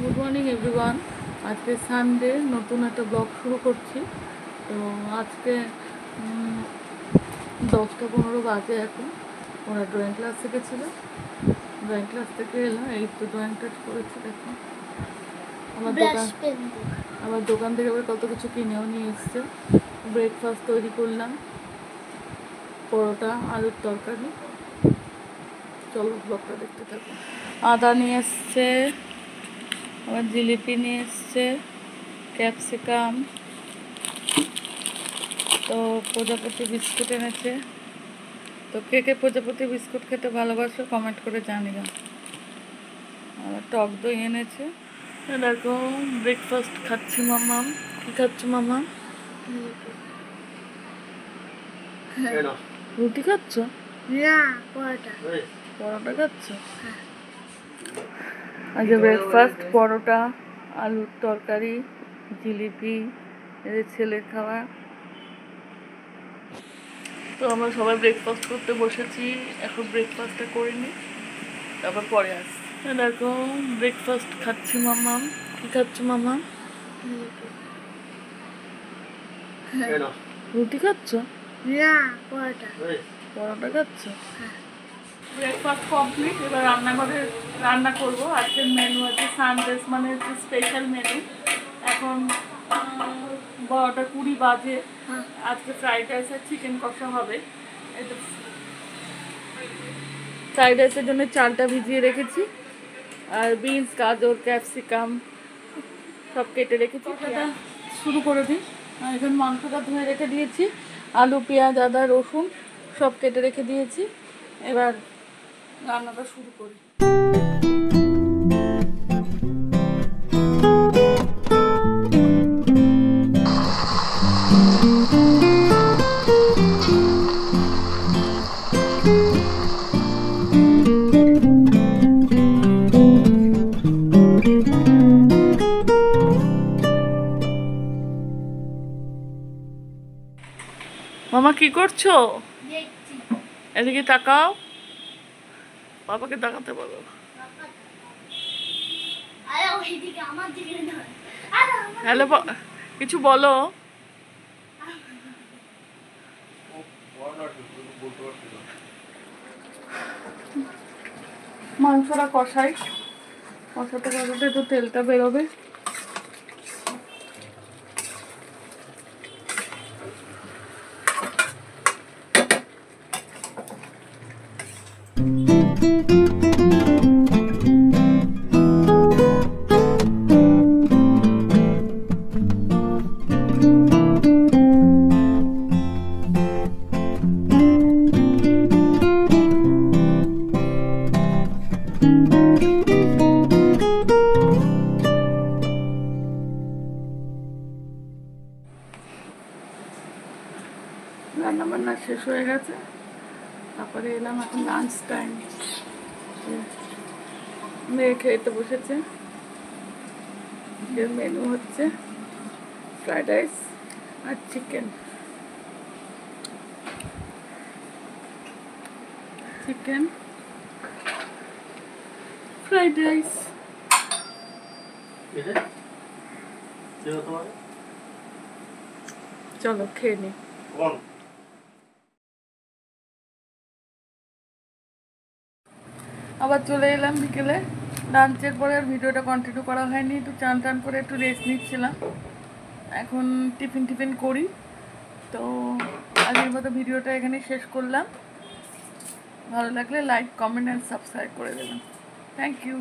Good morning everyone. আজকে Sunday, নতুন একটা ব্লগ শুরু করছি। তো আজকে 10টা 15 বাজে। এখন ওরা ড্রয়িং ক্লাস থেকে ছিল, ড্রয়িং ক্লাস থেকে এলাম, এই তো ড্রয়িংটা করেছি। দেখো আমার দোকান থেকে আবার কত কিছু কিনেও নিয়ে এসছে। ব্রেকফাস্ট তৈরি করলাম, পরোটা, আলুর তরকারি। চলো ব্লগটা দেখতে থাকো। আদা নিয়ে এসছে, আবার জিলিপি নিয়ে এসছে, ক্যাপসিকাম, তো প্রজাপতি বিস্কুট এনেছে। তো কে কে প্রজাপতি বিস্কুট খেতে ভালোবাসো কমেন্ট করে জানিও। আবার টক দই এনেছে। দেখো ব্রেকফাস্ট খাচ্ছি। মামাম কি খাচ্ছ মামা? রুটি খাচ্ছ না পরোটা? পরোটা খাচ্ছ? আজকে ব্রেকফাস্ট পরোটা, আলুর তরকারি, জিলিপি, এদের ছেলের খাওয়া। তো আমরা সবাই ব্রেকফাস্ট করতে বসেছি। এখন ব্রেকফাস্টটা করে নিই, তারপর পরে আসি। দেখো ব্রেকফাস্ট খাচ্ছি। মামাম কি খাচ্ছ মামা? রুটি খাচ্ছ না পরোটা? পরোটা খাচ্ছ? Breakfast complete. এবার রান্নাঘরে রান্না করবো। আজকের মেনু আছে সানডেস, মানে হচ্ছে স্পেশাল মেনু। এখন 12টা 20 বাজে। আজকে ফ্রাইড রাইস আর চিকেন কষা হবে। এটা ফ্রাইড রাইসের জন্য চালটা ভিজিয়ে রেখেছি, আর বিনস, গাজর, ক্যাপসিকাম সব কেটে রেখেছি। এটা শুরু করে দিই। এখন মাংসটা ধুয়ে রেখে দিয়েছি, আলু, পেঁয়াজ, আদা, রসুন সব কেটে রেখে দিয়েছি। এবার রান্নাটা শুরু করি। মামা কি করছো? এদিকে তাকাও, বাবাকে তাকাতে বলো। হ্যালো, কিছু বলো। মাংসটা কষাই, কষাতে কষাতে তো তেলটা বেরোবে। রান্নাবান্না শেষ হয়ে গেছে, তারপরে এলাম এখন লাঞ্চ টাইম। মেয়ে খেতে বসেছে। মেনু হচ্ছে ফ্রাইড রাইস আর চিকেন। Chicken fried rice. চলো খেয়ে নি। আবার চলে এলাম বিকেলে। লাঞ্চের পরে আর ভিডিওটা কন্টিনিউ করা হয়নি, একটু চান টান করে একটু রেস্ট নিচ্ছিলাম। এখন টিফিন করি। তো আজকের মতো ভিডিওটা এখানেই শেষ করলাম। ভালো লাগলে লাইক, কমেন্ট অ্যান্ড সাবস্ক্রাইব করে দেবেন। Thank you.